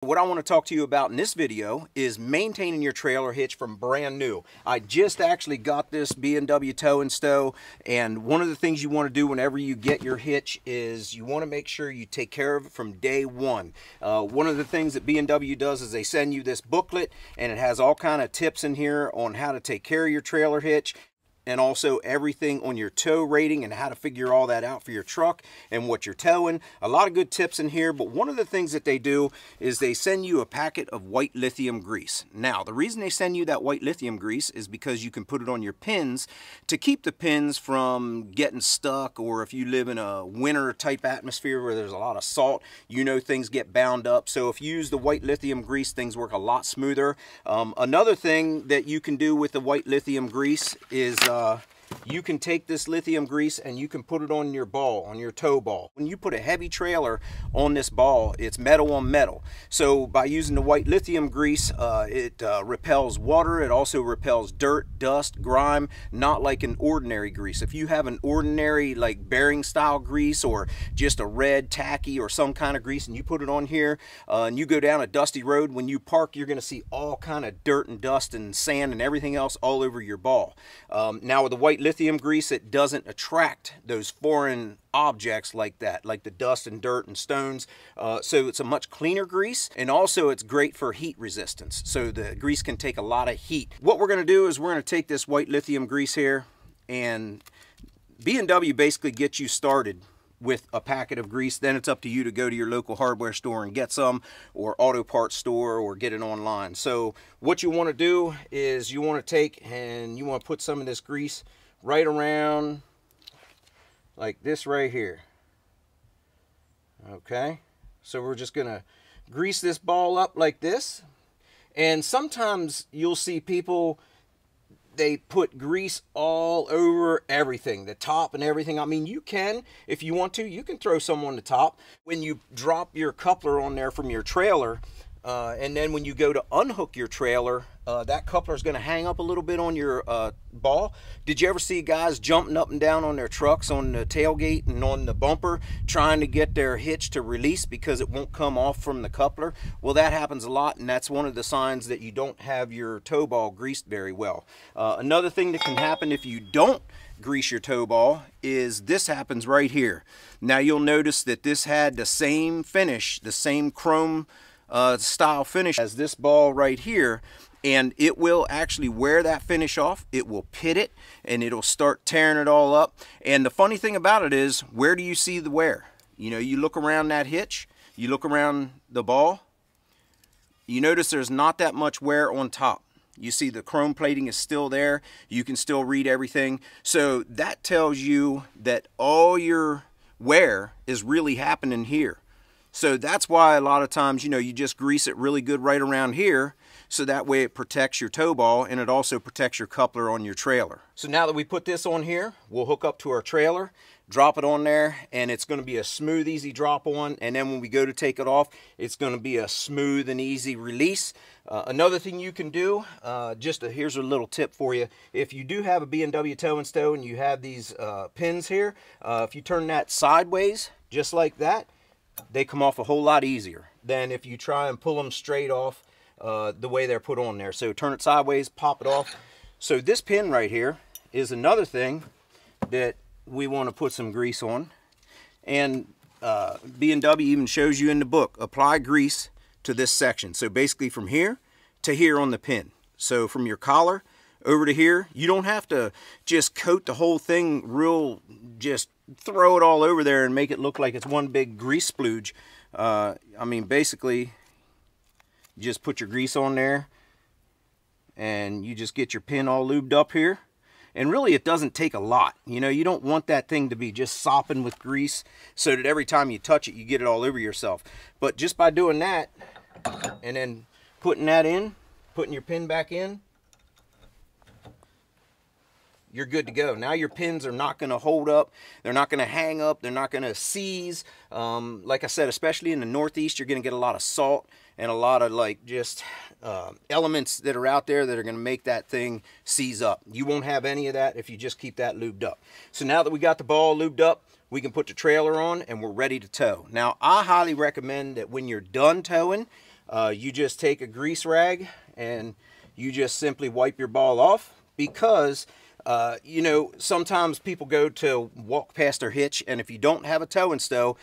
What I want to talk to you about in this video is maintaining your trailer hitch from brand new. I just actually got this B&W Tow and Stow, and one of the things you want to do whenever you get your hitch is you want to make sure you take care of it from day one. One of the things that B&W does is they send you this booklet, and it has all kind of tips in here on how to take care of your trailer hitch, and also everything on your tow rating and how to figure all that out for your truck and what you're towing. A lot of good tips in here, but one of the things that they do is they send you a packet of white lithium grease. Now, the reason they send you that white lithium grease is because you can put it on your pins to keep the pins from getting stuck, or if you live in a winter type atmosphere where there's a lot of salt, you know things get bound up. So if you use the white lithium grease, things work a lot smoother. Another thing that you can do with the white lithium grease is you can take this lithium grease and you can put it on your ball, on your tow ball. When you put a heavy trailer on this ball, it's metal on metal. So by using the white lithium grease, it repels water. It also repels dirt, dust, grime, not like an ordinary grease. If you have an ordinary like bearing style grease or just a red tacky or some kind of grease and you put it on here and you go down a dusty road, when you park, you're going to see all kind of dirt and dust and sand and everything else all over your ball. Now with the white lithium grease, it doesn't attract those foreign objects like that, like the dust and dirt and stones. So it's a much cleaner grease, and also it's great for heat resistance. So the grease can take a lot of heat. What we're going to do is we're going to take this white lithium grease here, and B&W basically gets you started with a packet of grease. Then it's up to you to go to your local hardware store and get some, or auto parts store, or get it online. So what you want to do is you want to take and you want to put some of this grease right around like this right here. Okay, so we're just gonna grease this ball up like this. And sometimes you'll see people, they put grease all over everything, the top and everything. I mean, you can, if you want to, you can throw some on the top. When you drop your coupler on there from your trailer, and then when you go to unhook your trailer, that coupler is going to hang up a little bit on your ball. Did you ever see guys jumping up and down on their trucks on the tailgate and on the bumper trying to get their hitch to release because it won't come off from the coupler? Well, that happens a lot, and that's one of the signs that you don't have your tow ball greased very well. Another thing that can happen if you don't grease your tow ball is this happens right here. Now you'll notice that this had the same finish, the same chrome style finish as this ball right here, and it will actually wear that finish off. It will pit it and it'll start tearing it all up. And the funny thing about it is, where do you see the wear? You know, you look around that hitch, you look around the ball, you notice there's not that much wear on top. You see the chrome plating is still there. You can still read everything. So that tells you that all your wear is really happening here. So that's why a lot of times, you know, you just grease it really good right around here, so that way it protects your tow ball and it also protects your coupler on your trailer. So now that we put this on here, we'll hook up to our trailer, drop it on there, and it's going to be a smooth, easy drop on. And then when we go to take it off, it's going to be a smooth and easy release. Another thing you can do, here's a little tip for you. If you do have a B&W Tow and Stow and you have these pins here, if you turn that sideways, just like that, they come off a whole lot easier than if you try and pull them straight off the way they're put on there. So turn it sideways, pop it off. So this pin right here is another thing that we want to put some grease on. And B&W even shows you in the book, apply grease to this section. So basically from here to here on the pin. So from your collar over to here, you don't have to just coat the whole thing real, just throw it all over there and make it look like it's one big grease splooge. I mean, basically, you just put your grease on there and you just get your pin all lubed up here. And really, it doesn't take a lot. You know, you don't want that thing to be just sopping with grease so that every time you touch it, you get it all over yourself. But just by doing that and then putting that in, putting your pin back in, you're good to go. Now your pins are not going to hold up. They're not going to hang up. They're not going to seize. Like I said, especially in the Northeast, you're going to get a lot of salt and a lot of like just elements that are out there that are going to make that thing seize up. You won't have any of that if you just keep that lubed up. So now that we got the ball lubed up, we can put the trailer on and we're ready to tow. Now, I highly recommend that when you're done towing, you just take a grease rag and you just simply wipe your ball off, because you know, sometimes people go to walk past their hitch, and if you don't have a tow and stow,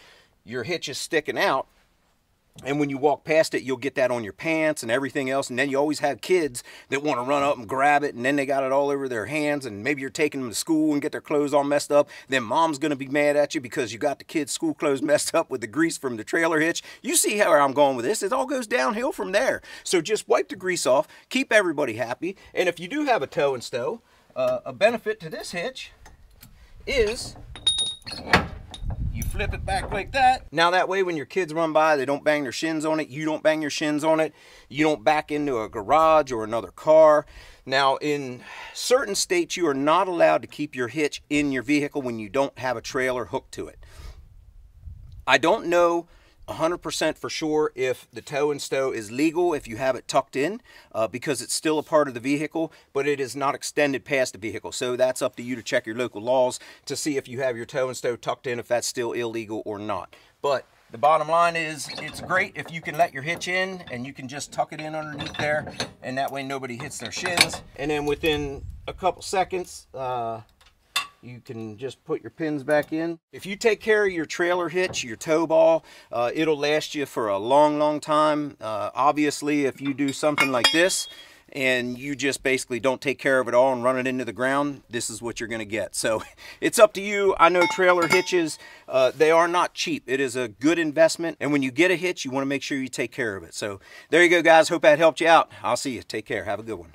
your hitch is sticking out. And when you walk past it, you'll get that on your pants and everything else. And then you always have kids that want to run up and grab it, and then they got it all over their hands. And maybe you're taking them to school and get their clothes all messed up. Then mom's going to be mad at you because you got the kids' school clothes messed up with the grease from the trailer hitch. You see how I'm going with this. It all goes downhill from there. So just wipe the grease off. Keep everybody happy. And if you do have a tow and stow, a benefit to this hitch is you flip it back like that. Now that way when your kids run by, they don't bang their shins on it. You don't bang your shins on it. You don't back into a garage or another car. Now in certain states, you are not allowed to keep your hitch in your vehicle when you don't have a trailer hooked to it. I don't know 100% for sure if the tow and stow is legal if you have it tucked in, because it's still a part of the vehicle, but it is not extended past the vehicle. So that's up to you to check your local laws to see if you have your tow and stow tucked in, if that's still illegal or not. But the bottom line is, it's great if you can let your hitch in and you can just tuck it in underneath there, and that way nobody hits their shins. And then within a couple seconds, you can just put your pins back in. If you take care of your trailer hitch, your tow ball, it'll last you for a long, long time. Obviously, if you do something like this and you just basically don't take care of it all and run it into the ground, this is what you're going to get. So it's up to you. I know trailer hitches, they are not cheap. It is a good investment. And when you get a hitch, you want to make sure you take care of it. So there you go, guys. Hope that helped you out. I'll see you. Take care. Have a good one.